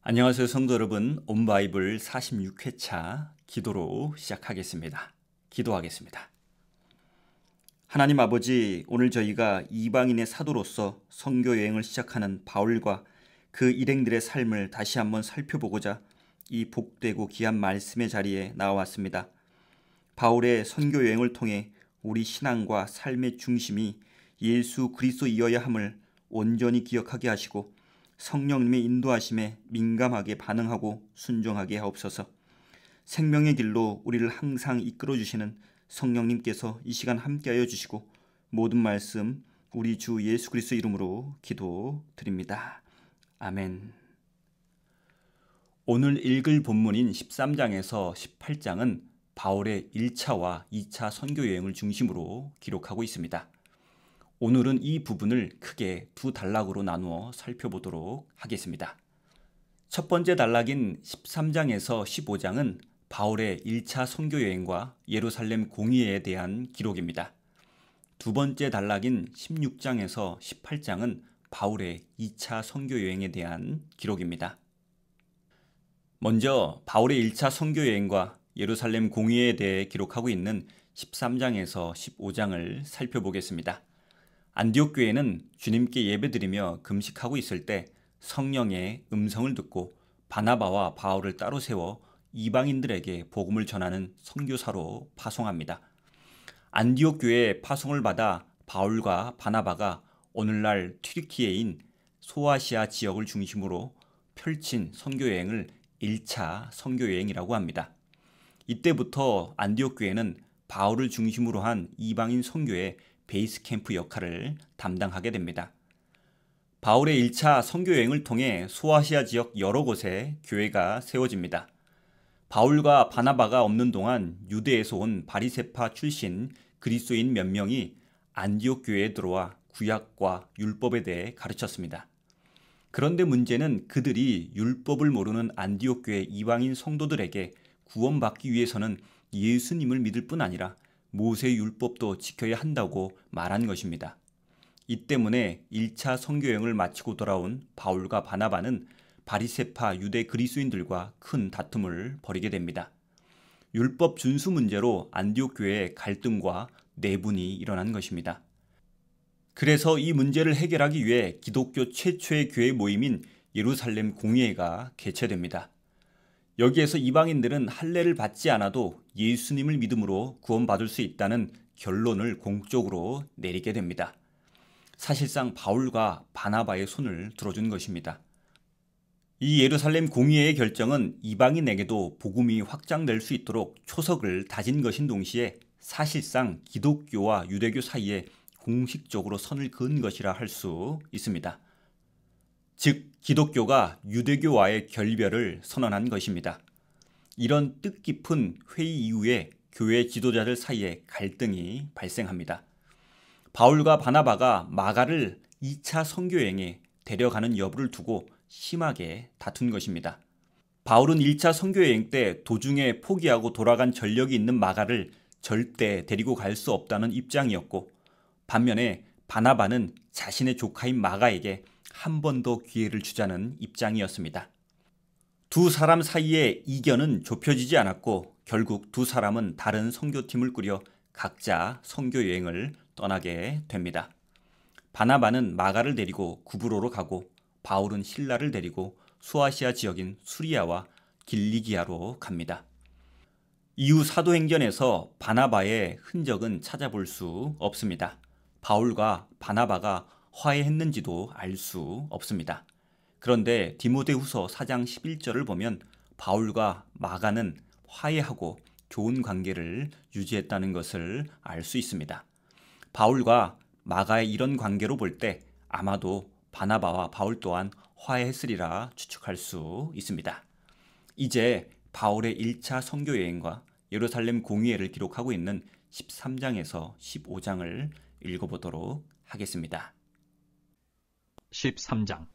안녕하세요 성도 여러분, 온바이블 46회차 기도로 시작하겠습니다. 기도하겠습니다. 하나님 아버지, 오늘 저희가 이방인의 사도로서 선교여행을 시작하는 바울과 그 일행들의 삶을 다시 한번 살펴보고자 이 복되고 귀한 말씀의 자리에 나와왔습니다. 바울의 선교여행을 통해 우리 신앙과 삶의 중심이 예수 그리스도이어야 함을 온전히 기억하게 하시고 성령님의 인도하심에 민감하게 반응하고 순종하게 하옵소서. 생명의 길로 우리를 항상 이끌어주시는 성령님께서 이 시간 함께하여 주시고 모든 말씀 우리 주 예수 그리스도 이름으로 기도드립니다. 아멘. 오늘 읽을 본문인 13장에서 18장은 바울의 1차와 2차 선교여행을 중심으로 기록하고 있습니다. 오늘은 이 부분을 크게 두 단락으로 나누어 살펴보도록 하겠습니다. 첫 번째 단락인 13장에서 15장은 바울의 1차 선교여행과 예루살렘 공의회에 대한 기록입니다. 두 번째 단락인 16장에서 18장은 바울의 2차 선교여행에 대한 기록입니다. 먼저 바울의 1차 선교여행과 예루살렘 공의회에 대해 기록하고 있는 13장에서 15장을 살펴보겠습니다. 안디옥 교회는 주님께 예배드리며 금식하고 있을 때 성령의 음성을 듣고 바나바와 바울을 따로 세워 이방인들에게 복음을 전하는 선교사로 파송합니다. 안디옥 교회의 파송을 받아 바울과 바나바가 오늘날 튀르키예인 소아시아 지역을 중심으로 펼친 선교여행을 1차 선교여행이라고 합니다. 이때부터 안디옥 교회는 바울을 중심으로 한 이방인 선교의 베이스 캠프 역할을 담당하게 됩니다. 바울의 1차 선교여행을 통해 소아시아 지역 여러 곳에 교회가 세워집니다. 바울과 바나바가 없는 동안 유대에서 온 바리새파 출신 그리스도인 몇 명이 안디옥 교회에 들어와 구약과 율법에 대해 가르쳤습니다. 그런데 문제는 그들이 율법을 모르는 안디옥 교회 이방인 성도들에게 구원받기 위해서는 예수님을 믿을 뿐 아니라 모세의 율법도 지켜야 한다고 말한 것입니다. 이 때문에 1차 선교여행을 마치고 돌아온 바울과 바나바는 바리새파 유대 그리스도인들과 큰 다툼을 벌이게 됩니다. 율법 준수 문제로 안디옥 교회에 갈등과 내분이 일어난 것입니다. 그래서 이 문제를 해결하기 위해 기독교 최초의 교회 모임인 예루살렘 공의회가 개최됩니다. 여기에서 이방인들은 할례를 받지 않아도 예수님을 믿음으로 구원받을 수 있다는 결론을 공적으로 내리게 됩니다. 사실상 바울과 바나바의 손을 들어준 것입니다. 이 예루살렘 공의회의 결정은 이방인에게도 복음이 확장될 수 있도록 초석을 다진 것인 동시에 사실상 기독교와 유대교 사이에 공식적으로 선을 그은 것이라 할 수 있습니다. 즉 기독교가 유대교와의 결별을 선언한 것입니다. 이런 뜻깊은 회의 이후에 교회 지도자들 사이에 갈등이 발생합니다. 바울과 바나바가 마가를 2차 선교여행에 데려가는 여부를 두고 심하게 다툰 것입니다. 바울은 1차 선교여행 때 도중에 포기하고 돌아간 전력이 있는 마가를 절대 데리고 갈 수 없다는 입장이었고, 반면에 바나바는 자신의 조카인 마가에게 한 번 더 기회를 주자는 입장이었습니다. 두 사람 사이의 이견은 좁혀지지 않았고 결국 두 사람은 다른 선교팀을 꾸려 각자 선교여행을 떠나게 됩니다. 바나바는 마가를 데리고 구브로로 가고 바울은 실라를 데리고 소아시아 지역인 수리아와 길리기아로 갑니다. 이후 사도행전에서 바나바의 흔적은 찾아볼 수 없습니다. 바울과 바나바가 화해했는지도 알 수 없습니다. 그런데 디모데후서 4장 11절을 보면 바울과 마가는 화해하고 좋은 관계를 유지했다는 것을 알 수 있습니다. 바울과 마가의 이런 관계로 볼 때 아마도 바나바와 바울 또한 화해했으리라 추측할 수 있습니다. 이제 바울의 1차 선교여행과 예루살렘 공의회를 기록하고 있는 13장에서 15장을 읽어보도록 하겠습니다. 13장.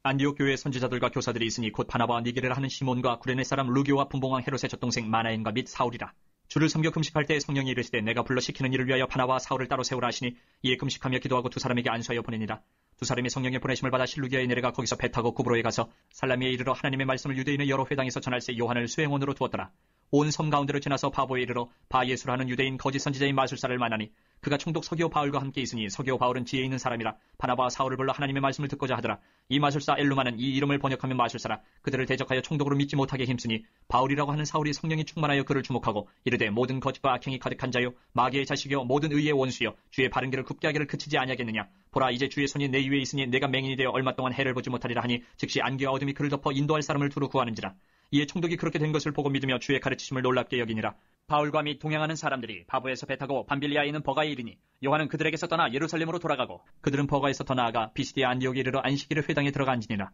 안디옥 교회의 선지자들과 교사들이 있으니 곧 바나바와 니게를 하는 시몬과 구레네 사람 루교와 분봉왕 헤롯의 젖동생 마나엔과 및 사울이라. 주를 섬겨 금식할 때 성령이 이르시되 내가 불러 시키는 일을 위하여 바나바와 사울을 따로 세우라 하시니 이에 금식하며 기도하고 두 사람에게 안수하여 보내니라. 두 사람이 성령의 보내심을 받아 실루기아에 내려가 거기서 배 타고 구브로에 가서 살라미에 이르러 하나님의 말씀을 유대인의 여러 회당에서 전할새 요한을 수행원으로 두었더라. 온 섬 가운데로 지나서 바보에 이르러 바예수라 하는 유대인 거짓 선지자인 마술사를 만나니 그가 총독 서기오 바울과 함께 있으니 서기오 바울은 지혜 있는 사람이라 바나바와 사울을 불러 하나님의 말씀을 듣고자 하더라. 이 마술사 엘루마는 이 이름을 번역하면 마술사라. 그들을 대적하여 총독으로 믿지 못하게 힘쓰니 바울이라고 하는 사울이 성령이 충만하여 그를 주목하고 이르되 모든 거짓과 악행이 가득한 자요 마귀의 자식이요 모든 의의 원수요 주의 바른 길을 굽게 하기를 그치지 아니하겠느냐. 보라 이제 주의 손이 내 위에 있으니 내가 맹인이 되어 얼마 동안 해를 보지 못하리라 하니 즉시 안개와 어둠이 그를 덮어 인도할 사람을 두루 구하는지라. 이에 총독이 그렇게 된 것을 보고 믿으며 주의 가르치심을 놀랍게 여기니라. 바울과 및 동행하는 사람들이 바보에서 배 타고 밤빌리아에 있는 버가에 이르니 요한은 그들에게서 떠나 예루살렘으로 돌아가고 그들은 버가에서 더 나아가 비시디아 안디옥에 이르러 안식일의 회당에 들어가 앉으니라.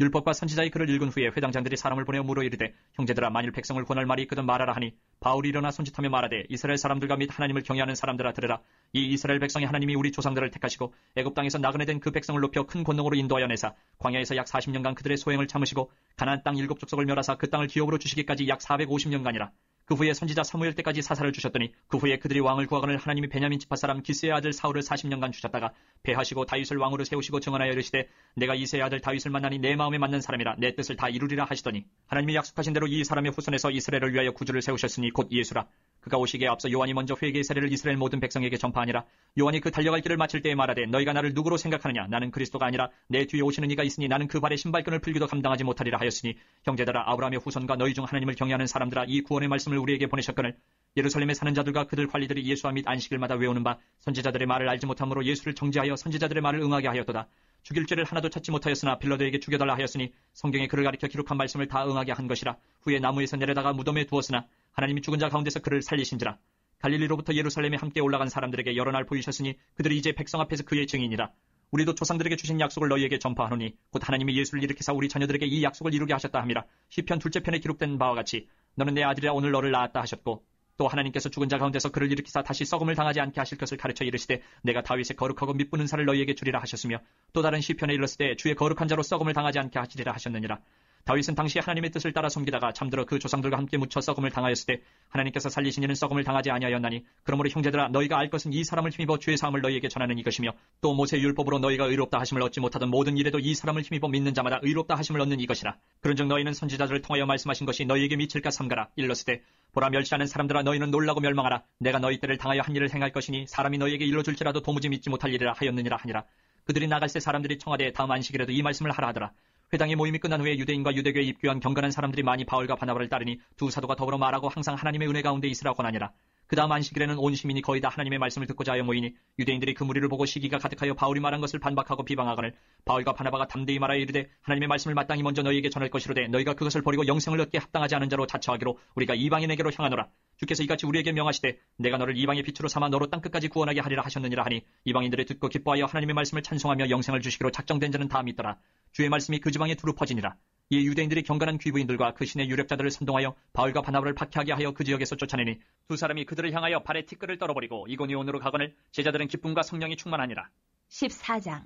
율법과 선지자의 글을 읽은 후에 회당장들이 사람을 보내어 물어 이르되 형제들아 만일 백성을 권할 말이 있거든 말하라 하니 바울이 일어나 손짓하며 말하되 이스라엘 사람들과 및 하나님을 경외하는 사람들아 들으라. 이 이스라엘 백성이 하나님이 우리 조상들을 택하시고 애굽 땅에서 나그네 된 그 백성을 높여 큰 권능으로 인도하여 내사 광야에서 약 40년간 그들의 소행을 참으시고 가나안 땅 7족속을 멸하사 그 땅을 기업으로 주시기까지 약 450년간이라. 그 후에 선지자 사무엘 때까지 사사를 주셨더니 그 후에 그들이 왕을 구하거늘 하나님이 베냐민 지파 사람 기스의 아들 사울을 40년간 주셨다가 배하시고 다윗을 왕으로 세우시고 증언하여 이르시되 내가 이새의 아들 다윗을 만나니 내 마음에 맞는 사람이라 내 뜻을 다 이루리라 하시더니 하나님이 약속하신 대로 이 사람의 후손에서 이스라엘을 위하여 구주를 세우셨으니 곧 예수라. 그가 오시기에 앞서 요한이 먼저 회개의 세례를 이스라엘 모든 백성에게 전파하니라. 요한이 그 달려갈 길을 마칠 때에 말하되 너희가 나를 누구로 생각하느냐. 나는 그리스도가 아니라 내 뒤에 오시는 이가 있으니 나는 그 발에 신발끈을 풀기도 감당하지 못하리라 하였으니 형제들아 아브라함의 후손과 너희 중 하나님을 경외하는 사람들아 이 구원의 말씀을 우리에게 보내셨거늘 예루살렘에 사는 자들과 그들 관리들이 예수와 및 안식일마다 외우는 바 선지자들의 말을 알지 못함으로 예수를 정죄하여 선지자들의 말을 응하게 하였도다. 죽일 죄를 하나도 찾지 못하였으나 빌라도에게 죽여달라 하였으니 성경에 그를 가리켜 기록한 말씀을 다 응하게 한 것이라. 후에 나무에서 내려다가 무덤에 두었으나 하나님이 죽은 자 가운데서 그를 살리신지라. 갈릴리로부터 예루살렘에 함께 올라간 사람들에게 여러 날 보이셨으니 그들이 이제 백성 앞에서 그의 증인이라. 우리도 조상들에게 주신 약속을 너희에게 전파하노니 곧 하나님이 예수를 일으키사 우리 자녀들에게 이 약속을 이루게 하셨다 함이라. 시편 둘째 편에 기록된 바와 같이 너는 내 아들이라 오늘 너를 낳았다 하셨고 또 하나님께서 죽은 자 가운데서 그를 일으키사 다시 썩음을 당하지 않게 하실 것을 가르쳐 이르시되 내가 다윗의 거룩하고 믿부는 살을 너희에게 주리라 하셨으며 또 다른 시편에 일렀을 주의 거룩한 자로 썩음을 당하지 않게 하시리라 하셨느니라. 다윗은 당시 하나님의 뜻을 따라 섬기다가 잠들어 그 조상들과 함께 묻혀 썩음을 당하였을 때 하나님께서 살리신 이는 썩음을 당하지 아니하였나니 그러므로 형제들아 너희가 알 것은 이 사람을 힘입어 주의 사함을 너희에게 전하는 이것이며 또 모세 율법으로 너희가 의롭다 하심을 얻지 못하던 모든 일에도 이 사람을 힘입어 믿는 자마다 의롭다 하심을 얻는 이것이라. 그런즉 너희는 선지자들을 통하여 말씀하신 것이 너희에게 미칠까 삼가라. 일렀을 보라 멸시하는 사람들아 너희는 놀라고 멸망하라. 내가 너희 때를 당하여 한 일을 행할 것이니 사람이 너희에게 일러줄지라도 도무지 믿지 못할 일이라 하였느니라 하니라. 그들이 나갈새 사람들이 청하되 다음 안식일에도 이 말씀을 하라 하더라. 회당의 모임이 끝난 후에 유대인과 유대교에 입교한 경건한 사람들이 많이 바울과 바나바를 따르니 두 사도가 더불어 말하고 항상 하나님의 은혜 가운데 있으라 권하니라. 그 다음 안식일에는 온 시민이 거의 다 하나님의 말씀을 듣고자 하여 모이니 유대인들이 그 무리를 보고 시기가 가득하여 바울이 말한 것을 반박하고 비방하거늘 바울과 바나바가 담대히 말하여 이르되 하나님의 말씀을 마땅히 먼저 너희에게 전할 것이로되 너희가 그것을 버리고 영생을 얻게 합당하지 않은 자로 자처하기로 우리가 이방인에게로 향하노라. 주께서 이같이 우리에게 명하시되 내가 너를 이방의 빛으로 삼아 너로 땅끝까지 구원하게 하리라 하셨느니라 하니 이방인들이 듣고 기뻐하여 하나님의 말씀을 찬송하며 영생을 주시기로 작정된 자는 다 믿더라. 주의 말씀이 그 지방에 두루 퍼지니라. 이 유대인들이 경건한 귀부인들과 그 신의 유력자들을 선동하여 바울과 바나바를 박해하게 하여 그 지역에서 쫓아내니 두 사람이 그들을 향하여 발에 티끌을 떨어버리고 이고니온으로 가거늘 제자들은 기쁨과 성령이 충만하니라. 14장.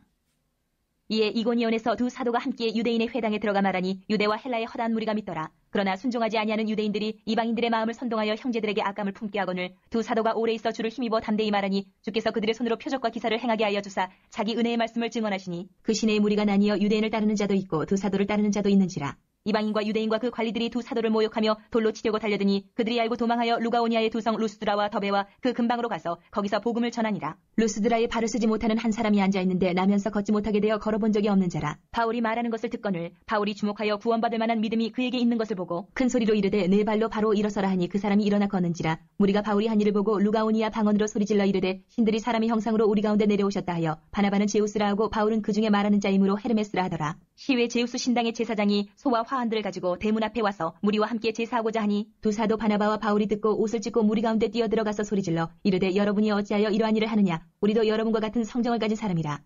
이에 이고니온에서 두 사도가 함께 유대인의 회당에 들어가 말하니 유대와 헬라의 허다한 무리가 믿더라. 그러나 순종하지 아니하는 유대인들이 이방인들의 마음을 선동하여 형제들에게 악감을 품게 하거늘 두 사도가 오래 있어 주를 힘입어 담대히 말하니 주께서 그들의 손으로 표적과 기사를 행하게 하여 주사 자기 은혜의 말씀을 증언하시니 그 신의 무리가 나뉘어 유대인을 따르는 자도 있고 두 사도를 따르는 자도 있는지라. 이방인과 유대인과 그 관리들이 두 사도를 모욕하며 돌로 치려고 달려드니 그들이 알고 도망하여 루가오니아의 두 성 루스드라와 더베와 그 근방으로 가서 거기서 복음을 전하니라. 루스드라에 발을 쓰지 못하는 한 사람이 앉아있는데 나면서 걷지 못하게 되어 걸어본 적이 없는 자라. 바울이 말하는 것을 듣거늘 바울이 주목하여 구원받을 만한 믿음이 그에게 있는 것을 보고 큰 소리로 이르되 네 발로 바로 일어서라 하니 그 사람이 일어나 걷는지라. 무리가 바울이 한 일을 보고 루가오니아 방언으로 소리질러 이르되 신들이 사람의 형상으로 우리 가운데 내려오셨다 하여 바나바는 제우스라 하고 바울은 그 중에 말하는 자이므로 헤르메스라 하더라. 시외 제우스 신당의 제사장이 소와 화환들을 가지고 대문 앞에 와서 무리와 함께 제사하고자 하니 두 사도 바나바와 바울이 듣고 옷을 찢고 무리 가운데 뛰어들어가서 소리질러 이르되 여러분이 어찌하여 이러한 일을 하느냐. 우리도 여러분과 같은 성정을 가진 사람이라.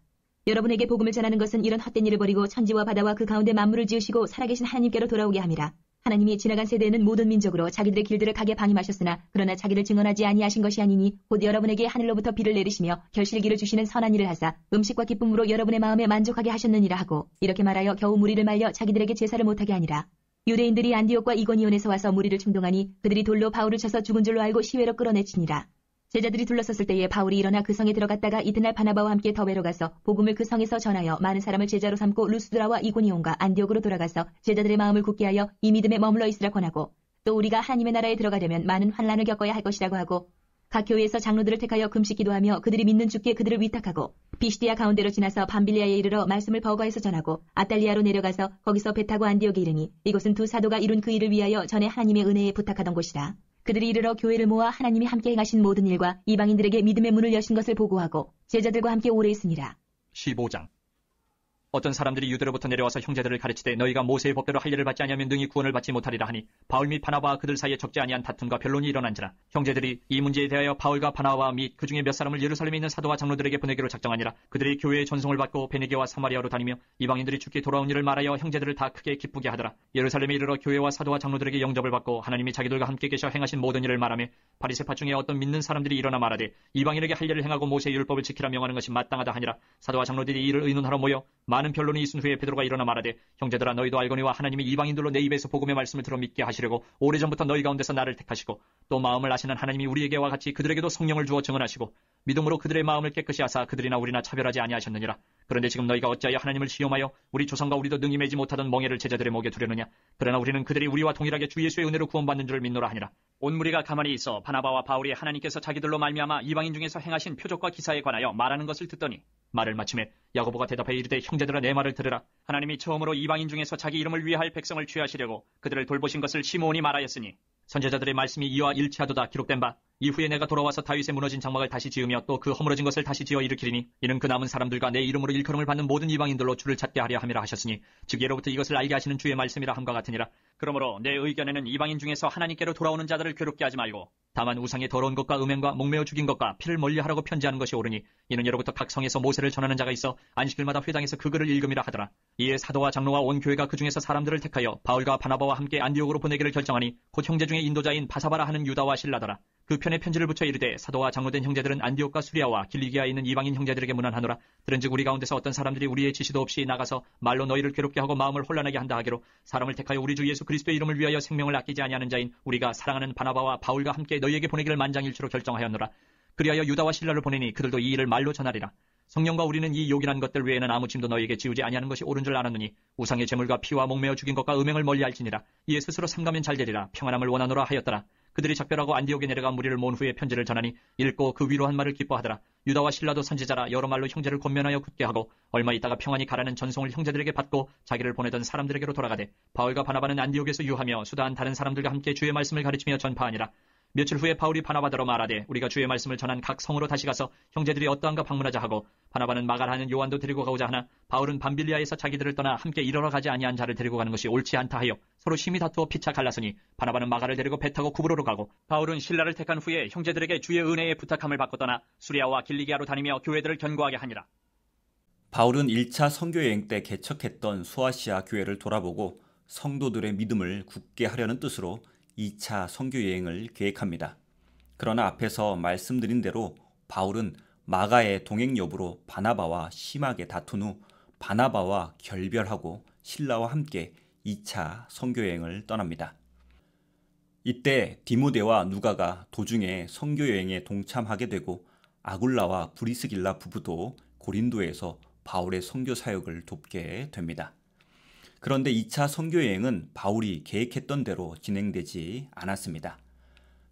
여러분에게 복음을 전하는 것은 이런 헛된 일을 버리고 천지와 바다와 그 가운데 만물을 지으시고 살아계신 하나님께로 돌아오게 함이라. 하나님이 지나간 세대에는 모든 민족으로 자기들의 길들을 가게 방임하셨으나 그러나 자기를 증언하지 아니하신 것이 아니니 곧 여러분에게 하늘로부터 비를 내리시며 결실기를 주시는 선한 일을 하사 음식과 기쁨으로 여러분의 마음에 만족하게 하셨느니라 하고 이렇게 말하여 겨우 무리를 말려 자기들에게 제사를 못하게 하니라. 유대인들이 안디옥과 이고니온에서 와서 무리를 충동하니 그들이 돌로 바울을 쳐서 죽은 줄로 알고 시외로 끌어내치니라. 제자들이 둘러섰을 때에 바울이 일어나 그 성에 들어갔다가 이튿날 바나바와 함께 더베로 가서 복음을 그 성에서 전하여 많은 사람을 제자로 삼고 루스드라와 이고니온과 안디옥으로 돌아가서 제자들의 마음을 굳게 하여 이 믿음에 머물러 있으라 권하고 또 우리가 하나님의 나라에 들어가려면 많은 환난을 겪어야 할 것이라고 하고 각 교회에서 장로들을 택하여 금식 기도하며 그들이 믿는 주께 그들을 위탁하고 비시디아 가운데로 지나서 밤빌리아에 이르러 말씀을 버거에서 전하고 아달리아로 내려가서 거기서 배 타고 안디옥에 이르니 이곳은 두 사도가 이룬 그 일을 위하여 전에 하나님의 은혜에 부탁하던 곳이라. 그들이 이르러 교회를 모아 하나님이 함께 행하신 모든 일과 이방인들에게 믿음의 문을 여신 것을 보고하고 제자들과 함께 오래 있으니라. 15장. 어떤 사람들이 유대로부터 내려와서 형제들을 가르치되 너희가 모세의 법대로 할 일을 받지 아니하면 능히 구원을 받지 못하리라 하니 바울 및 바나바와 그들 사이에 적지 아니한 다툼과 변론이 일어난지라. 형제들이 이 문제에 대하여 바울과 바나바 및 그 중에 몇 사람을 예루살렘에 있는 사도와 장로들에게 보내기로 작정하니라. 그들이 교회의 전송을 받고 베니게와 사마리아로 다니며 이방인들이 죽게 돌아온 일을 말하여 형제들을 다 크게 기쁘게 하더라. 예루살렘에 이르러 교회와 사도와 장로들에게 영접을 받고 하나님이 자기들과 함께 계셔 행하신 모든 일을 말하며 바리새파 중에 어떤 믿는 사람들이 일어나 말하되 이방인에게 할 일을 행하고 모세의 율법을 지키라 명하는 것이 마땅하다 하니라. 사도와 장로들이 이를 의논하러 모여 많은 변론이 있은 후에 베드로가 일어나 말하되 형제들아 너희도 알거니와 하나님이 이방인들로 내 입에서 복음의 말씀을 들어 믿게 하시려고 오래전부터 너희 가운데서 나를 택하시고 또 마음을 아시는 하나님이 우리에게와 같이 그들에게도 성령을 주어 증언하시고 믿음으로 그들의 마음을 깨끗이 하사 그들이나 우리나 차별하지 아니하셨느니라. 그런데 지금 너희가 어찌하여 하나님을 시험하여 우리 조상과 우리도 능히 매지 못하던 멍에를 제자들의 목에 두려느냐. 그러나 우리는 그들이 우리와 동일하게 주 예수의 은혜로 구원받는 줄을 믿노라 하니라. 온 무리가 가만히 있어 바나바와 바울이 하나님께서 자기들로 말미암아 이방인 중에서 행하신 표적과 기사에 관하여 말하는 것을 듣더니 말을 마침에 야고보가 대답하여 이르되 형제들아 내 말을 들으라. 하나님이 처음으로 이방인 중에서 자기 이름을 위할 백성을 취하시려고 그들을 돌보신 것을 시므온이 말하였으니 선지자들의 말씀이 이와 일치하도다 기록된 바 이후에 내가 돌아와서 다윗의 무너진 장막을 다시 지으며 또 그 허물어진 것을 다시 지어 일으키리니 이는 그 남은 사람들과 내 이름으로 일컬음을 받는 모든 이방인들로 주를 찾게 하려 함이라 하셨으니 즉 예로부터 이것을 알게 하시는 주의 말씀이라 함과 같으니라. 그러므로 내 의견에는 이방인 중에서 하나님께로 돌아오는 자들을 괴롭게 하지 말고 다만 우상의 더러운 것과 음행과 목매어 죽인 것과 피를 멀리하라고 편지하는 것이 옳으니 이는 예로부터 각 성에서 모세를 전하는 자가 있어 안식일마다 회당에서 그 글을 읽음이라 하더라. 이에 사도와 장로와 온 교회가 그 중에서 사람들을 택하여 바울과 바나바와 함께 안디옥으로 보내기를 결정하니 곧 형제 중에 인도자인 바사바라 하는 유다와 실라더라. 그 편에 편지를 붙여 이르되 사도와 장로된 형제들은 안디옥과 수리아와 길리기아에 있는 이방인 형제들에게 문안하노라. 들은즉 우리 가운데서 어떤 사람들이 우리의 지시도 없이 나가서 말로 너희를 괴롭게 하고 마음을 혼란하게 한다 하기로 사람을 택하여 우리 주 예수 그리스도의 이름을 위하여 생명을 아끼지 아니하는 자인 우리가 사랑하는 바나바와 바울과 함께 너희에게 보내기를 만장일치로 결정하였노라. 그리하여 유다와 실라를 보내니 그들도 이 일을 말로 전하리라. 성령과 우리는 이 요긴한 것들 외에는 아무 짐도 너희에게 지우지 아니하는 것이 옳은 줄 알았느니 우상의 제물과 피와 목매어 죽인 것과 음행을 멀리할지니라. 이에 스스로 삼가면 잘 되리라. 평안함을 원하노라 하였더라. 그들이 작별하고 안디옥에 내려가 무리를 모은 후에 편지를 전하니 읽고 그 위로한 말을 기뻐하더라. 유다와 실라도 선지자라 여러 말로 형제를 권면하여 굳게 하고 얼마 있다가 평안히 가라는 전송을 형제들에게 받고 자기를 보내던 사람들에게로 돌아가되 바울과 바나바는 안디옥에서 유하며 수다한 다른 사람들과 함께 주의 말씀을 가르치며 전파하니라. 며칠 후에 바울이 바나바더러 말하되 우리가 주의 말씀을 전한 각 성으로 다시 가서 형제들이 어떠한가 방문하자 하고 바나바는 마갈하는 요한도 데리고 가고자 하나 바울은 밤빌리아에서 자기들을 떠나 함께 이르러 가지 아니한 자를 데리고 가는 것이 옳지 않다 하여 서로 심히 다투어 피차 갈라서니 바나바는 마갈을 데리고 배 타고 구브로로 가고 바울은 실라를 택한 후에 형제들에게 주의 은혜에 부탁함을 받고 떠나 수리아와 길리기아로 다니며 교회들을 견고하게 하니라. 바울은 1차 선교여행 때 개척했던 소아시아 교회를 돌아보고 성도들의 믿음을 굳게 하려는 뜻으로 2차 선교여행을 계획합니다. 그러나 앞에서 말씀드린 대로 바울은 마가의 동행 여부로 바나바와 심하게 다툰 후 바나바와 결별하고 실라와 함께 2차 선교여행을 떠납니다. 이때 디모데와 누가가 도중에 선교여행에 동참하게 되고 아굴라와 브리스길라 부부도 고린도에서 바울의 선교 사역을 돕게 됩니다. 그런데 2차 선교여행은 바울이 계획했던 대로 진행되지 않았습니다.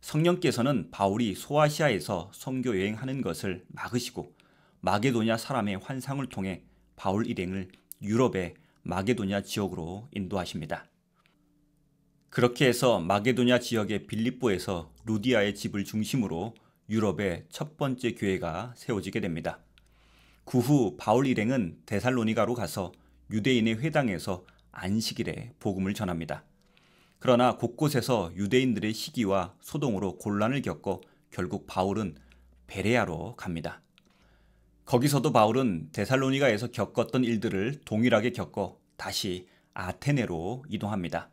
성령께서는 바울이 소아시아에서 선교여행하는 것을 막으시고 마게도냐 사람의 환상을 통해 바울 일행을 유럽의 마게도냐 지역으로 인도하십니다. 그렇게 해서 마게도냐 지역의 빌립보에서 루디아의 집을 중심으로 유럽의 첫 번째 교회가 세워지게 됩니다. 그 후 바울 일행은 데살로니가로 가서 유대인의 회당에서 안식일에 복음을 전합니다. 그러나 곳곳에서 유대인들의 시기와 소동으로 곤란을 겪어 결국 바울은 베레아로 갑니다. 거기서도 바울은 데살로니가에서 겪었던 일들을 동일하게 겪어 다시 아테네로 이동합니다.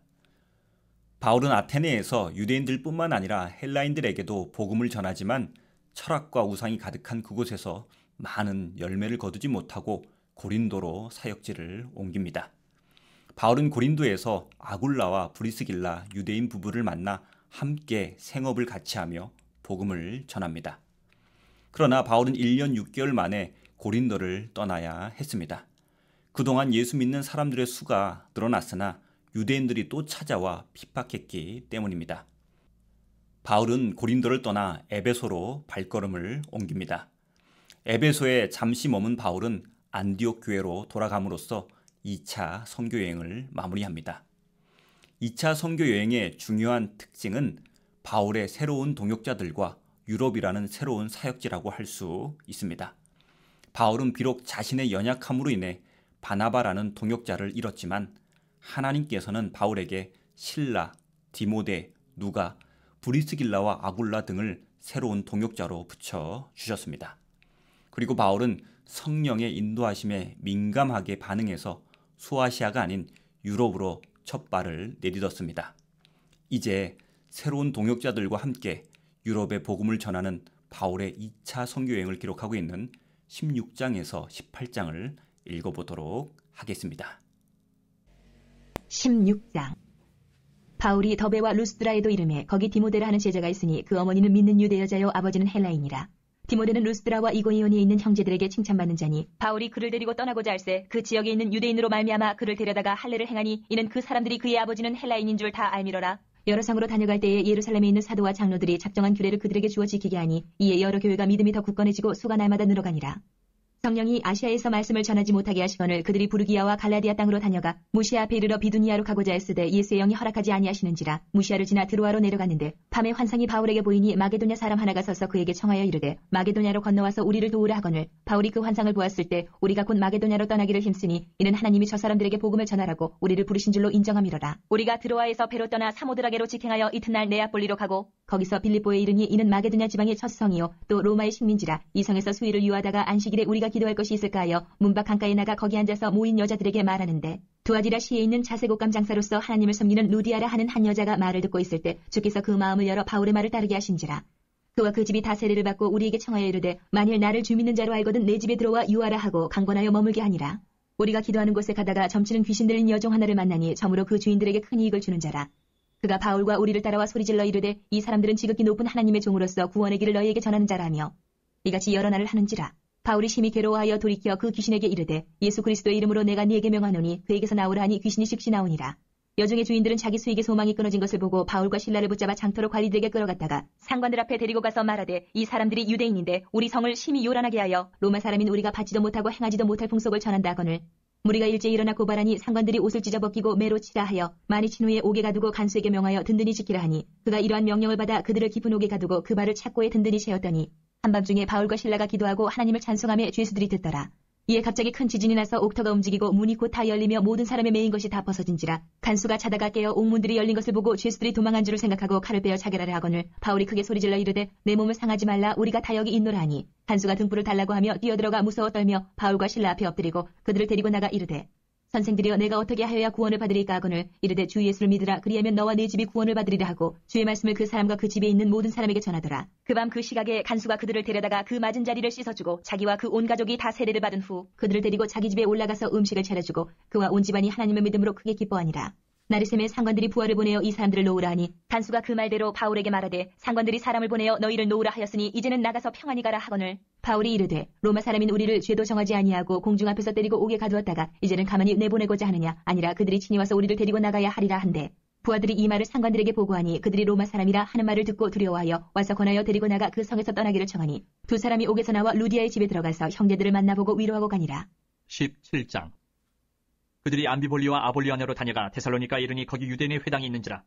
바울은 아테네에서 유대인들뿐만 아니라 헬라인들에게도 복음을 전하지만 철학과 우상이 가득한 그곳에서 많은 열매를 거두지 못하고 고린도로 사역지를 옮깁니다. 바울은 고린도에서 아굴라와 브리스길라 유대인 부부를 만나 함께 생업을 같이 하며 복음을 전합니다. 그러나 바울은 1년 6개월 만에 고린도를 떠나야 했습니다. 그동안 예수 믿는 사람들의 수가 늘어났으나 유대인들이 또 찾아와 핍박했기 때문입니다. 바울은 고린도를 떠나 에베소로 발걸음을 옮깁니다. 에베소에 잠시 머문 바울은 안디옥 교회로 돌아감으로써 2차 선교 여행을 마무리합니다. 2차 선교 여행의 중요한 특징은 바울의 새로운 동역자들과 유럽이라는 새로운 사역지라고 할 수 있습니다. 바울은 비록 자신의 연약함으로 인해 바나바라는 동역자를 잃었지만 하나님께서는 바울에게 실라, 디모데, 누가, 브리스길라와 아굴라 등을 새로운 동역자로 붙여주셨습니다. 그리고 바울은 성령의 인도하심에 민감하게 반응해서 소아시아가 아닌 유럽으로 첫 발을 내딛었습니다. 이제 새로운 동역자들과 함께 유럽의 복음을 전하는 바울의 2차 선교여행을 기록하고 있는 16장에서 18장을 읽어보도록 하겠습니다. 16장. 바울이 더베와 루스드라에도 이르매 거기 디모데라 하는 제자가 있으니 그 어머니는 믿는 유대 여자요 아버지는 헬라인이라. 디모데는 루스드라와 이고니온에 있는 형제들에게 칭찬받는 자니 바울이 그를 데리고 떠나고자 할새 그 지역에 있는 유대인으로 말미암아 그를 데려다가 할례를 행하니 이는 그 사람들이 그의 아버지는 헬라인인 줄 다 알미러라. 여러 상으로 다녀갈 때에 예루살렘에 있는 사도와 장로들이 작정한 규례를 그들에게 주어 지키게 하니 이에 여러 교회가 믿음이 더 굳건해지고 수가 날마다 늘어가니라. 성령이 아시아에서 말씀을 전하지 못하게 하시거늘 그들이 부르기아와 갈라디아 땅으로 다녀가 무시아 앞에 이르러 비두니아로 가고자 했으되 예수의 영이 허락하지 아니하시는지라. 무시아를 지나 드로아로 내려갔는데 밤에 환상이 바울에게 보이니 마게도냐 사람 하나가 서서 그에게 청하여 이르되 마게도냐로 건너와서 우리를 도우라 하거늘 바울이 그 환상을 보았을 때 우리가 곧 마게도냐로 떠나기를 힘쓰니 이는 하나님이 저 사람들에게 복음을 전하라고 우리를 부르신 줄로 인정함이로라. 우리가 드로아에서 배로 떠나 사모드라게로 직행하여 이튿날 네아폴리로 가고 거기서 빌립보에 이르니 이는 마게도냐 지방의 첫 성이요 또 로마의 식민지라. 이 성에서 수일을 유하다가 안식일에 우리가 기도할 것이 있을까 하여 문밖 강가에 나가 거기 앉아서 모인 여자들에게 말하는데 두아디라 시에 있는 자색옷감 장사로서 하나님을 섬기는 루디아라 하는 한 여자가 말을 듣고 있을 때 주께서 그 마음을 열어 바울의 말을 따르게 하신지라. 그와 그 집이 다 세례를 받고 우리에게 청하여 이르되 만일 나를 주 믿는 자로 알거든 내 집에 들어와 유하라 하고 강권하여 머물게 하니라. 우리가 기도하는 곳에 가다가 점치는 귀신 들린 여종 하나를 만나니 점으로 그 주인들에게 큰 이익을 주는 자라. 그가 바울과 우리를 따라와 소리질러 이르되 이 사람들은 지극히 높은 하나님의 종으로서 구원의 길을 너희에게 전하는 자라며 이같이 여러 날을 하는지라. 바울이 심히 괴로워하여 돌이켜 그 귀신에게 이르되 예수 그리스도의 이름으로 내가 네게 명하노니 그에게서 나오라 하니 귀신이 즉시 나오니라. 여종의 주인들은 자기 수익의 소망이 끊어진 것을 보고 바울과 실라를 붙잡아 장터로 관리들에게 끌어갔다가 상관들 앞에 데리고 가서 말하되 이 사람들이 유대인인데 우리 성을 심히 요란하게 하여 로마 사람인 우리가 받지도 못하고 행하지도 못할 풍속을 전한다 하거늘 무리가 일제히 일어나 고발하니 상관들이 옷을 찢어 벗기고 매로 치라 하여 많이 친 후에 옥에 가두고 간수에게 명하여 든든히 지키라 하니 그가 이러한 명령을 받아 그들을 깊은 옥에 가두고 그 발을 착고에 든든히 채웠더니 한밤중에 바울과 실라가 기도하고 하나님을 찬송하며 죄수들이 듣더라. 이에 갑자기 큰 지진이 나서 옥터가 움직이고 문이 곧 다 열리며 모든 사람의 매인 것이 다 벗어진지라. 간수가 자다가 깨어 옥문들이 열린 것을 보고 죄수들이 도망한 줄을 생각하고 칼을 빼어 자결하려 하거늘 바울이 크게 소리질러 이르되 내 몸을 상하지 말라 우리가 다 여기 있노라 하니 간수가 등불을 달라고 하며 뛰어들어가 무서워 떨며 바울과 실라 앞에 엎드리고 그들을 데리고 나가 이르되 선생들이여 내가 어떻게 하여야 구원을 받으리까 하거늘 이르되 주 예수를 믿으라 그리하면 너와 네 집이 구원을 받으리라 하고 주의 말씀을 그 사람과 그 집에 있는 모든 사람에게 전하더라. 그 밤 그 시각에 간수가 그들을 데려다가 그 맞은 자리를 씻어주고 자기와 그 온 가족이 다 세례를 받은 후 그들을 데리고 자기 집에 올라가서 음식을 차려주고 그와 온 집안이 하나님의 믿음으로 크게 기뻐하니라. 나르셈의 상관들이 부하를 보내어 이 사람들을 놓으라 하니 간수가 그 말대로 바울에게 말하되 상관들이 사람을 보내어 너희를 놓으라 하였으니 이제는 나가서 평안히 가라 하거늘 바울이 이르되 로마 사람인 우리를 죄도 정하지 아니하고 공중 앞에서 때리고 옥에 가두었다가 이제는 가만히 내보내고자 하느냐 아니라 그들이 친히 와서 우리를 데리고 나가야 하리라 한데 부하들이 이 말을 상관들에게 보고하니 그들이 로마 사람이라 하는 말을 듣고 두려워하여 와서 권하여 데리고 나가 그 성에서 떠나기를 청하니 두 사람이 옥에서 나와 루디아의 집에 들어가서 형제들을 만나보고 위로하고 가니라. 17장. 그들이 암비볼리와 아볼리아네로 다녀가 데살로니가에 이르니 거기 유대인의 회당이 있는지라.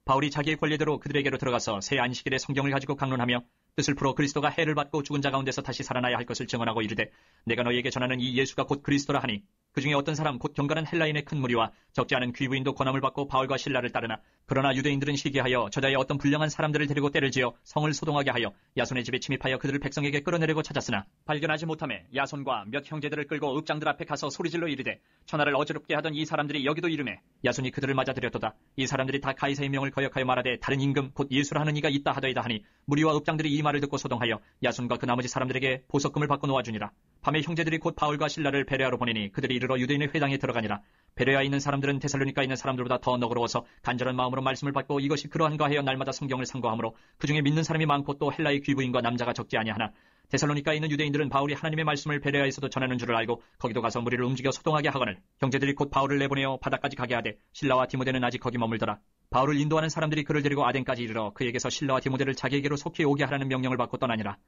바울이 자기의 권리대로 그들에게로 들어가서 새 안식일에 성경을 가지고 강론하며 뜻을 풀어 그리스도가 해를 받고 죽은 자 가운데서 다시 살아나야 할 것을 증언하고 이르되 내가 너희에게 전하는 이 예수가 곧 그리스도라 하니 그 중에 어떤 사람 곧 경건한 헬라인의 큰 무리와 적지 않은 귀부인도 권함을 받고 바울과 실라를 따르나 그러나 유대인들은 시기하여 저자의 어떤 불량한 사람들을 데리고 때를 지어 성을 소동하게 하여 야손의 집에 침입하여 그들을 백성에게 끌어내려고 찾았으나 발견하지 못하매 야손과 몇 형제들을 끌고 읍장들 앞에 가서 소리질러 이르되 천하를 어지럽게 하던 이 사람들이 여기도 이르매 야손이 그들을 맞아들였도다. 이 사람들이 다 가이사의 명을 거역하여 말하되 다른 임금 곧 예수라 하는 이가 있다 하더이다 하니 무리와 읍장들이 이 말을 듣고 소동하여 야손과 그 나머지 사람들에게 보석금을 받고 놓아주니라. 밤에 형제들이 곧 바울과 실라를 베레아로 보내니 그들이 이르러 유대인의 회당에 들어가니라. 베레아에 있는 사람들은 데살로니가에 있는 사람들보다 더 너그러워서 간절한 마음으로 말씀을 받고 이것이 그러한가 하여 날마다 성경을 상고하므로 그 중에 믿는 사람이 많고 또 헬라의 귀부인과 남자가 적지 아니하나 데살로니카에 있는 유대인들은 바울이 하나님의 말씀을 베레아에서도 전하는 줄을 알고 거기도 가서 무리를 움직여 소동하게 하거늘 형제들이 곧 바울을 내보내어 바다까지 가게 하되 실라와 디모데는 아직 거기 머물더라. 바울을 인도하는 사람들이 그를 데리고 아덴까지 이르러 그에게서 실라와 디모데를 자기에게로 속히 오게 하라는 명령을 받고 떠나니라.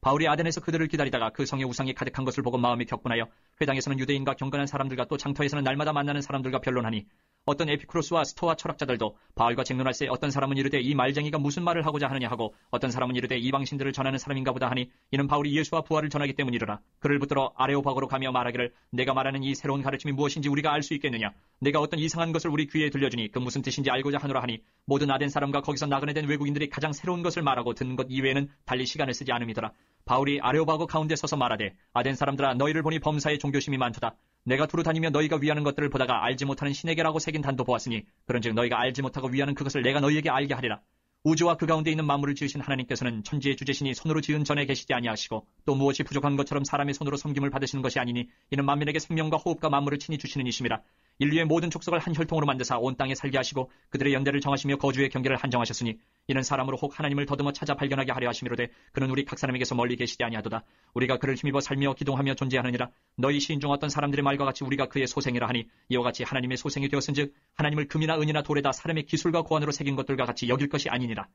바울이 아덴에서 그들을 기다리다가 그 성에 우상이 가득한 것을 보고 마음이 격분하여 회당에서는 유대인과 경건한 사람들과 또 장터에서는 날마다 만나는 사람들과 변론하니 어떤 에피쿠로스와 스토아 철학자들도 바울과 쟁론할새 어떤 사람은 이르되 이 말쟁이가 무슨 말을 하고자 하느냐 하고 어떤 사람은 이르되 이방신들을 전하는 사람인가 보다 하니 이는 바울이 예수와 부활을 전하기 때문이로라. 그를 붙들어 아레오바고로 가며 말하기를 내가 말하는 이 새로운 가르침이 무엇인지 우리가 알 수 있겠느냐. 내가 어떤 이상한 것을 우리 귀에 들려주니 그 무슨 뜻인지 알고자 하노라 하니 모든 아덴 사람과 거기서 나그네 된 외국인들이 가장 새로운 것을 말하고 듣는 것 이외에는 달리 시간을 쓰지 않음이더라. 바울이 아레오바고 가운데 서서 말하되 아덴 사람들아 너희를 보니 범사에 종교심이 많도다. 내가 두루 다니며 너희가 위하는 것들을 보다가 알지 못하는 신에게라고 새긴 단도 보았으니 그런즉 너희가 알지 못하고 위하는 그것을 내가 너희에게 알게 하리라. 우주와 그 가운데 있는 만물을 지으신 하나님께서는 천지의 주제신이 손으로 지은 전에 계시지 아니하시고 또 무엇이 부족한 것처럼 사람의 손으로 섬김을 받으시는 것이 아니니 이는 만민에게 생명과 호흡과 만물을 친히 주시는 이심이라. 인류의 모든 족속을 한 혈통으로 만드사 온 땅에 살게 하시고 그들의 연대를 정하시며 거주의 경계를 한정하셨으니 이는 사람으로 혹 하나님을 더듬어 찾아 발견하게 하려 하심이로되 그는 우리 각 사람에게서 멀리 계시지 아니하도다. 우리가 그를 힘입어 살며 기동하며 존재하느니라. 너희 시인 중 어떤 사람들의 말과 같이 우리가 그의 소생이라 하니 이와 같이 하나님의 소생이 되었은즉 하나님을 금이나 은이나 돌에다 사람의 기술과 고안으로 새긴 것들과 같이 여길 것이 아니니라.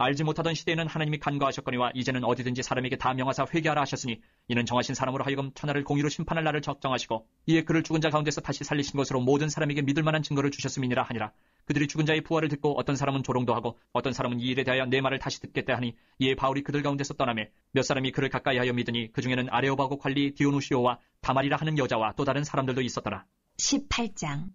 알지 못하던 시대에는 하나님이 간과하셨거니와 이제는 어디든지 사람에게 다 명하사 회개하라 하셨으니 이는 정하신 사람으로 하여금 천하를 공의로 심판할 날을 적정하시고 이에 그를 죽은 자 가운데서 다시 살리신 것으로 모든 사람에게 믿을 만한 증거를 주셨음이니라 하니라. 그들이 죽은 자의 부활을 듣고 어떤 사람은 조롱도 하고 어떤 사람은 이 일에 대하여 내 말을 다시 듣겠다 하니 이에 바울이 그들 가운데서 떠나매 몇 사람이 그를 가까이하여 믿으니 그중에는 아레오바고 관리 디오누시오와 다말이라 하는 여자와 또 다른 사람들도 있었더라. 18장.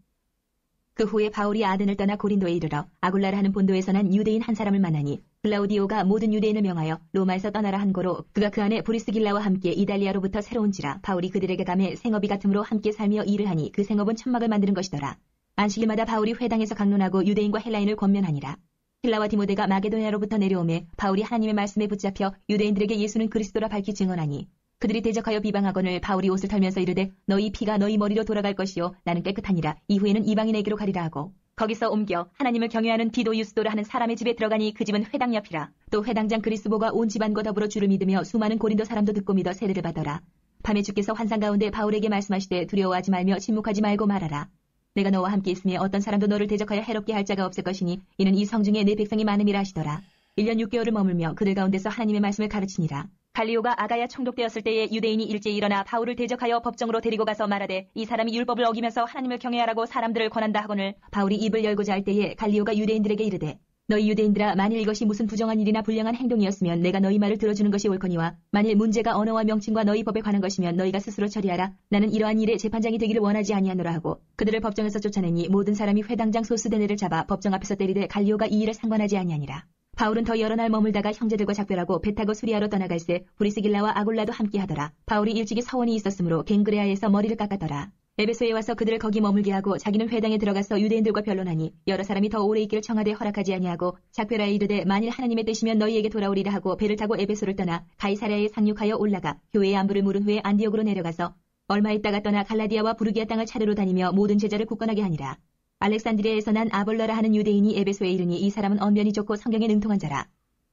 그 후에 바울이 아덴을 떠나 고린도에 이르러 아굴라라 하는 본도에서 난 유대인 한 사람을 만나니 글라우디오가 모든 유대인을 명하여 로마에서 떠나라 한 고로 그가 그 안에 브리스길라와 함께 이달리아로부터 새로운지라. 바울이 그들에게 가매 생업이 같음으로 함께 살며 일을 하니 그 생업은 천막을 만드는 것이더라. 안식일마다 바울이 회당에서 강론하고 유대인과 헬라인을 권면하니라. 실라와 디모데가 마게도냐로부터 내려오매 바울이 하나님의 말씀에 붙잡혀 유대인들에게 예수는 그리스도라 밝히 증언하니 그들이 대적하여 비방하거늘 바울이 옷을 털면서 이르되 너희 피가 너희 머리로 돌아갈 것이요 나는 깨끗하니라. 이후에는 이방인에게로 가리라 하고 거기서 옮겨 하나님을 경외하는 디도 유스도라 하는 사람의 집에 들어가니 그 집은 회당 옆이라. 또 회당장 그리스보가 온 집안과 더불어 주를 믿으며 수많은 고린도 사람도 듣고 믿어 세례를 받더라. 밤에 주께서 환상 가운데 바울에게 말씀하시되 두려워하지 말며 침묵하지 말고 말하라. 내가 너와 함께 있으며 어떤 사람도 너를 대적하여 해롭게 할 자가 없을 것이니 이는 이 성중에 내 백성이 많음이라 하시더라. 1년 6개월을 머물며 그들 가운데서 하나님의 말씀을 가르치니라. 갈리오가 아가야 총독되었을 때에 유대인이 일제히 일어나 바울을 대적하여 법정으로 데리고 가서 말하되 이 사람이 율법을 어기면서 하나님을 경외하라고 사람들을 권한다 하거늘 바울이 입을 열고자 할 때에 갈리오가 유대인들에게 이르되 너희 유대인들아 만일 이것이 무슨 부정한 일이나 불량한 행동이었으면 내가 너희 말을 들어주는 것이 옳거니와 만일 문제가 언어와 명칭과 너희 법에 관한 것이면 너희가 스스로 처리하라. 나는 이러한 일에 재판장이 되기를 원하지 아니하노라 하고 그들을 법정에서 쫓아내니 모든 사람이 회당장 소스데네를 잡아 법정 앞에서 때리되 갈리오가 이 일을 상관하지 아니하니라. 바울은 더 여러 날 머물다가 형제들과 작별하고 배 타고 수리아로 떠나갈새 브리스길라와 아굴라도 함께 하더라. 바울이 일찍이 서원이 있었으므로 갱그레아에서 머리를 깎았더라. 에베소에 와서 그들을 거기 머물게 하고 자기는 회당에 들어가서 유대인들과 변론하니 여러 사람이 더 오래 있기를 청하되 허락하지 아니하고 작별하에 이르되 만일 하나님의 뜻이면 너희에게 돌아오리라 하고 배를 타고 에베소를 떠나 가이사랴에 상륙하여 올라가 교회의 안부를 물은 후에 안디옥으로 내려가서 얼마 있다가 떠나 갈라디아와 부르기아 땅을 차례로 다니며 모든 제자를 굳건하게 하니라. 알렉산드리아에서 난 아볼러라 하는 유대인이 에베소에 이르니 이 사람은 언변이 좋고 성경에 능통한 자라.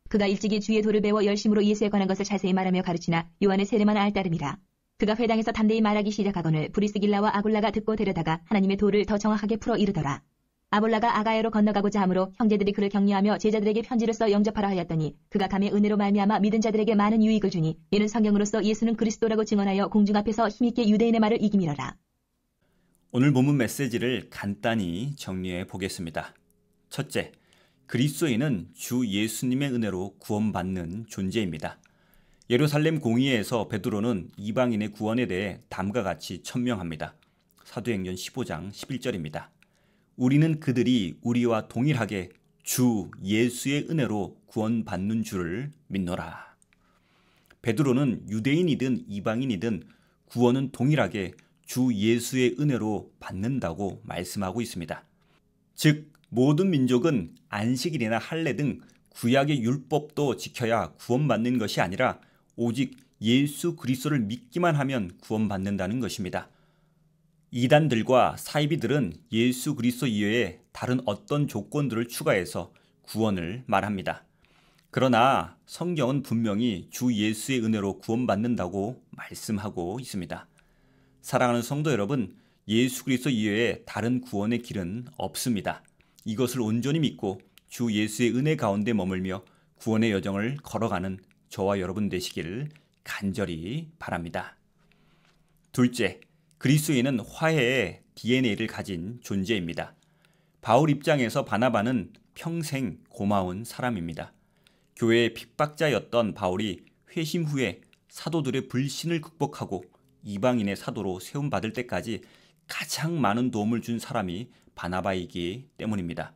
그가 일찍이 주의 도를 배워 열심으로 예수에 관한 것을 자세히 말하며 가르치나 요한의 세례만 알 따름이라. 그가 회당에서 담대히 말하기 시작하거늘 브리스길라와 아굴라가 듣고 데려다가 하나님의 도를 더 정확하게 풀어 이르더라. 아볼라가 아가야로 건너가고자 하므로 형제들이 그를 격려하며 제자들에게 편지를 써 영접하라 하였더니 그가 감히 은혜로 말미암아 믿은 자들에게 많은 유익을 주니 이는 성경으로서 예수는 그리스도라고 증언하여 공중 앞에서 힘있게 유대인의 말을 이기미러라. 오늘 본문 메시지를 간단히 정리해 보겠습니다. 첫째, 그리스도인은 주 예수님의 은혜로 구원받는 존재입니다. 예루살렘 공의회에서 베드로는 이방인의 구원에 대해 다음과 같이 천명합니다. 사도행전 15장 11절입니다. 우리는 그들이 우리와 동일하게 주 예수의 은혜로 구원받는 줄을 믿노라. 베드로는 유대인이든 이방인이든 구원은 동일하게 주 예수의 은혜로 받는다고 말씀하고 있습니다. 즉 모든 민족은 안식일이나 할례 등 구약의 율법도 지켜야 구원받는 것이 아니라 오직 예수 그리스도를 믿기만 하면 구원받는다는 것입니다. 이단들과 사이비들은 예수 그리스도 이외에 다른 어떤 조건들을 추가해서 구원을 말합니다. 그러나 성경은 분명히 주 예수의 은혜로 구원받는다고 말씀하고 있습니다. 사랑하는 성도 여러분, 예수 그리스도 이외에 다른 구원의 길은 없습니다. 이것을 온전히 믿고 주 예수의 은혜 가운데 머물며 구원의 여정을 걸어가는 저와 여러분 되시길 간절히 바랍니다. 둘째, 그리스도인은 화해의 DNA를 가진 존재입니다. 바울 입장에서 바나바는 평생 고마운 사람입니다. 교회의 핍박자였던 바울이 회심 후에 사도들의 불신을 극복하고 이방인의 사도로 세움받을 때까지 가장 많은 도움을 준 사람이 바나바이기 때문입니다.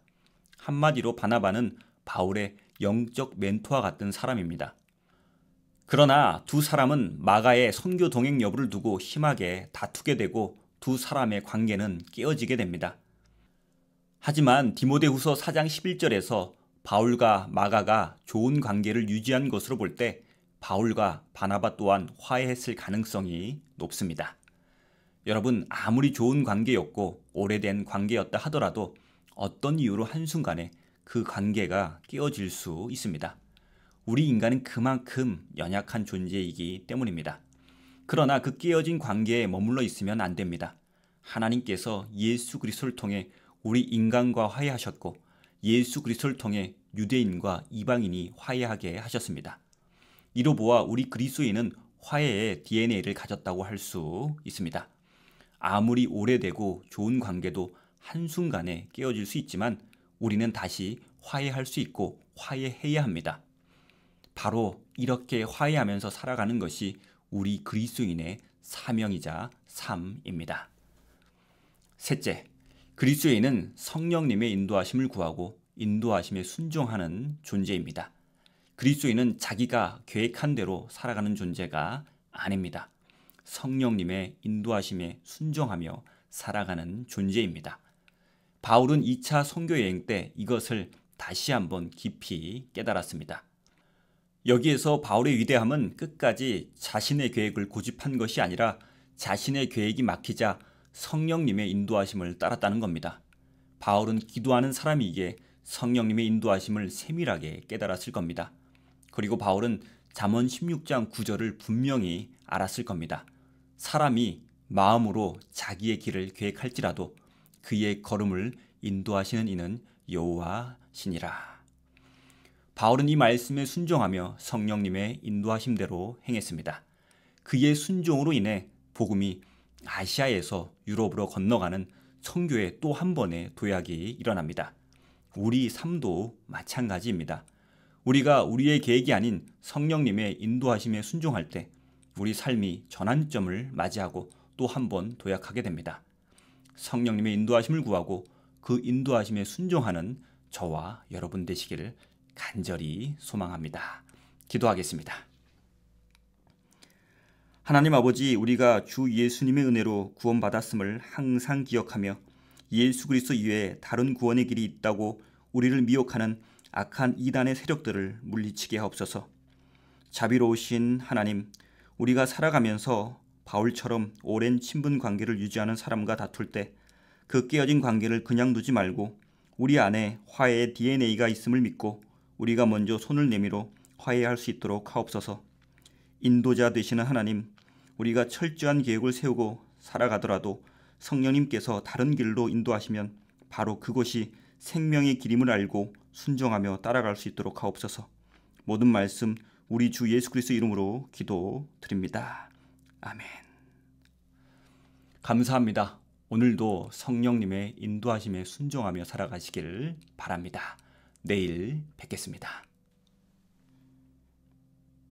한마디로 바나바는 바울의 영적 멘토와 같은 사람입니다. 그러나 두 사람은 마가의 선교 동행 여부를 두고 심하게 다투게 되고 두 사람의 관계는 깨어지게 됩니다. 하지만 디모데후서 4장 11절에서 바울과 마가가 좋은 관계를 유지한 것으로 볼 때 바울과 바나바 또한 화해했을 가능성이 높습니다. 여러분, 아무리 좋은 관계였고 오래된 관계였다 하더라도 어떤 이유로 한순간에 그 관계가 깨어질 수 있습니다. 우리 인간은 그만큼 연약한 존재이기 때문입니다. 그러나 그 깨어진 관계에 머물러 있으면 안 됩니다. 하나님께서 예수 그리스도를 통해 우리 인간과 화해하셨고 예수 그리스도를 통해 유대인과 이방인이 화해하게 하셨습니다. 이로 보아 우리 그리스도인은 화해의 DNA를 가졌다고 할 수 있습니다. 아무리 오래되고 좋은 관계도 한순간에 깨어질 수 있지만 우리는 다시 화해할 수 있고 화해해야 합니다. 바로 이렇게 화해하면서 살아가는 것이 우리 그리스도인의 사명이자 삶입니다. 셋째, 그리스도인은 성령님의 인도하심을 구하고 인도하심에 순종하는 존재입니다. 그리스도인은 자기가 계획한 대로 살아가는 존재가 아닙니다. 성령님의 인도하심에 순종하며 살아가는 존재입니다. 바울은 2차 선교 여행 때 이것을 다시 한번 깊이 깨달았습니다. 여기에서 바울의 위대함은 끝까지 자신의 계획을 고집한 것이 아니라 자신의 계획이 막히자 성령님의 인도하심을 따랐다는 겁니다. 바울은 기도하는 사람이기에 성령님의 인도하심을 세밀하게 깨달았을 겁니다. 그리고 바울은 잠언 16장 9절을 분명히 알았을 겁니다. 사람이 마음으로 자기의 길을 계획할지라도 그의 걸음을 인도하시는 이는 여호와시니라. 바울은 이 말씀에 순종하며 성령님의 인도하심대로 행했습니다. 그의 순종으로 인해 복음이 아시아에서 유럽으로 건너가는 선교의 또 한 번의 도약이 일어납니다. 우리 삶도 마찬가지입니다. 우리가 우리의 계획이 아닌 성령님의 인도하심에 순종할 때 우리 삶이 전환점을 맞이하고 또 한 번 도약하게 됩니다. 성령님의 인도하심을 구하고 그 인도하심에 순종하는 저와 여러분 되시기를 간절히 소망합니다. 기도하겠습니다. 하나님 아버지, 우리가 주 예수님의 은혜로 구원받았음을 항상 기억하며 예수 그리스도 이외에 다른 구원의 길이 있다고 우리를 미혹하는 악한 이단의 세력들을 물리치게 하옵소서. 자비로우신 하나님, 우리가 살아가면서 바울처럼 오랜 친분 관계를 유지하는 사람과 다툴 때 그 깨어진 관계를 그냥 두지 말고 우리 안에 화해의 DNA가 있음을 믿고 우리가 먼저 손을 내밀어 화해할 수 있도록 하옵소서. 인도자 되시는 하나님, 우리가 철저한 계획을 세우고 살아가더라도 성령님께서 다른 길로 인도하시면 바로 그것이 생명의 길임을 알고 순종하며 따라갈 수 있도록 하옵소서. 모든 말씀 우리 주 예수 그리스도 이름으로 기도드립니다. 아멘. 감사합니다. 오늘도 성령님의 인도하심에 순종하며 살아가시기를 바랍니다. 내일 뵙겠습니다.